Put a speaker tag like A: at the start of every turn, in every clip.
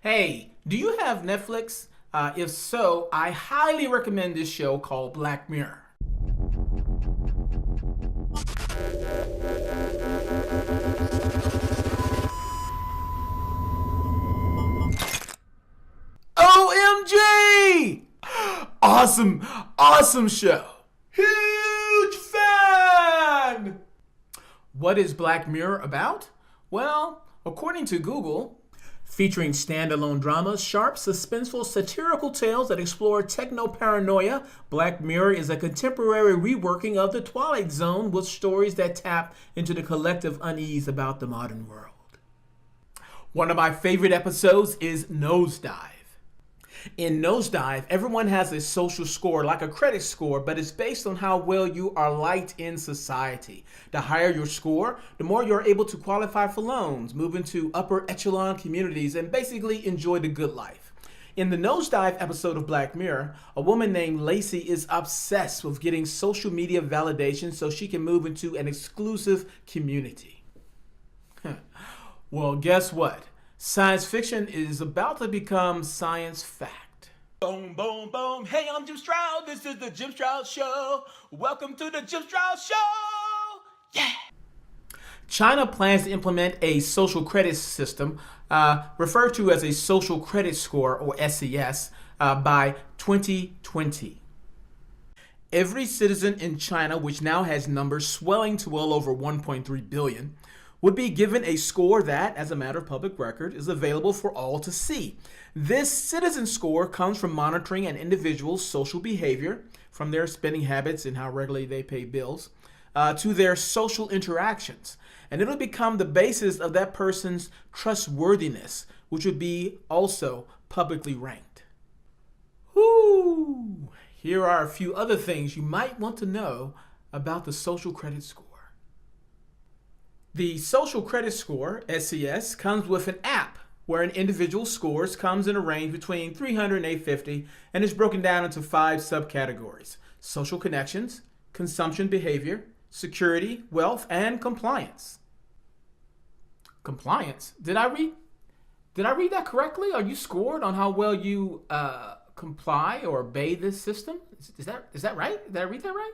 A: Hey, do you have Netflix? If so, I highly recommend this show called Black Mirror. OMG! Awesome show. Huge fan! What is Black Mirror about? Well, according to Google, featuring standalone dramas, sharp, suspenseful, satirical tales that explore techno-paranoia, Black Mirror is a contemporary reworking of The Twilight Zone with stories that tap into the collective unease about the modern world. One of my favorite episodes is Nosedive. In Nosedive, everyone has a social score, like a credit score, but it's based on how well you are liked in society. The higher your score, the more you're able to qualify for loans, move into upper echelon communities, and basically enjoy the good life. In the Nosedive episode of Black Mirror, a woman named Lacey is obsessed with getting social media validation so she can move into an exclusive community. Well, guess what? Science fiction is about to become science fact. Boom, boom, boom. Hey, I'm Jim Stroud. This is the Jim Stroud Show. Welcome to the Jim Stroud Show. Yeah. China plans to implement a social credit system, referred to as a social credit score, or SCS, by 2020. Every citizen in China, which now has numbers swelling to well over 1.3 billion, would be given a score that, as a matter of public record, is available for all to see. This citizen score comes from monitoring an individual's social behavior, from their spending habits and how regularly they pay bills, to their social interactions. And it'll become the basis of that person's trustworthiness, which would be also publicly ranked. Whoo! Here are a few other things you might want to know about the social credit score. The Social Credit Score, SCS, comes with an app where an individual's scores comes in a range between 300 and 850 and is broken down into 5 subcategories: social connections, consumption behavior, security, wealth, and compliance. Compliance? Did I read that correctly? Are you scored on how well you comply or obey this system? Is that right? Did I read that right?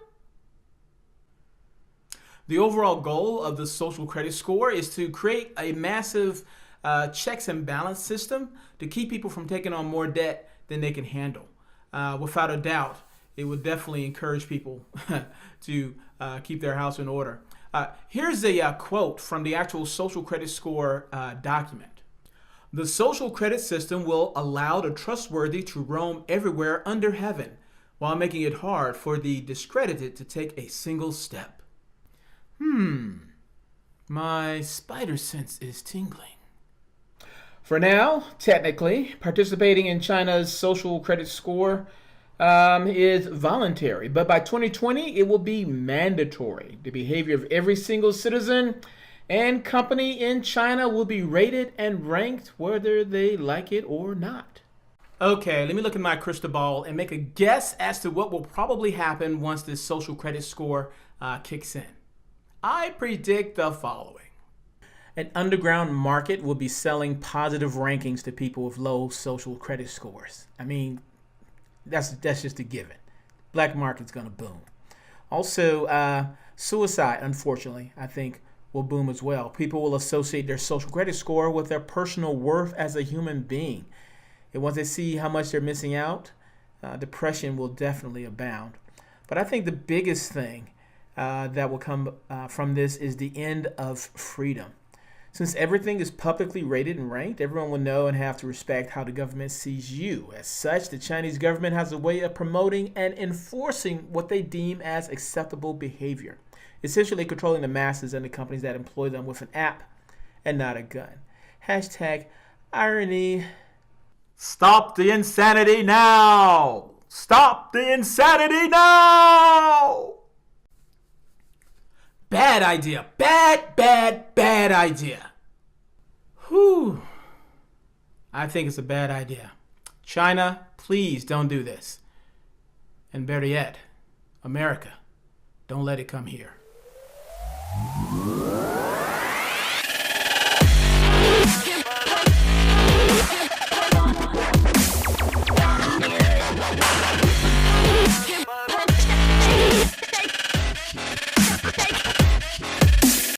A: The overall goal of the social credit score is to create a massive checks and balance system to keep people from taking on more debt than they can handle. Without a doubt, it would definitely encourage people to keep their house in order. Here's a quote from the actual social credit score document. The social credit system will allow the trustworthy to roam everywhere under heaven, while making it hard for the discredited to take a single step. My spider sense is tingling. For now, technically, participating in China's social credit score is voluntary, but by 2020, it will be mandatory. The behavior of every single citizen and company in China will be rated and ranked whether they like it or not. Okay, let me look at my crystal ball and make a guess as to what will probably happen once this social credit score kicks in. I predict the following. An underground market will be selling positive rankings to people with low social credit scores. I mean, that's just a given. Black market's going to boom. Also, suicide, unfortunately, I think will boom as well. People will associate their social credit score with their personal worth as a human being. And once they see how much they're missing out, depression will definitely abound. But I think the biggest thing that will come from this is the end of freedom. Since everything is publicly rated and ranked, everyone will know and have to respect how the government sees you. As such, the Chinese government has a way of promoting and enforcing what they deem as acceptable behavior, essentially controlling the masses and the companies that employ them with an app and not a gun. Hashtag irony. Stop the insanity now! Stop the insanity now! Bad idea. Bad idea. Whew. I think it's a bad idea. China, please don't do this. And better yet, America, don't let it come here.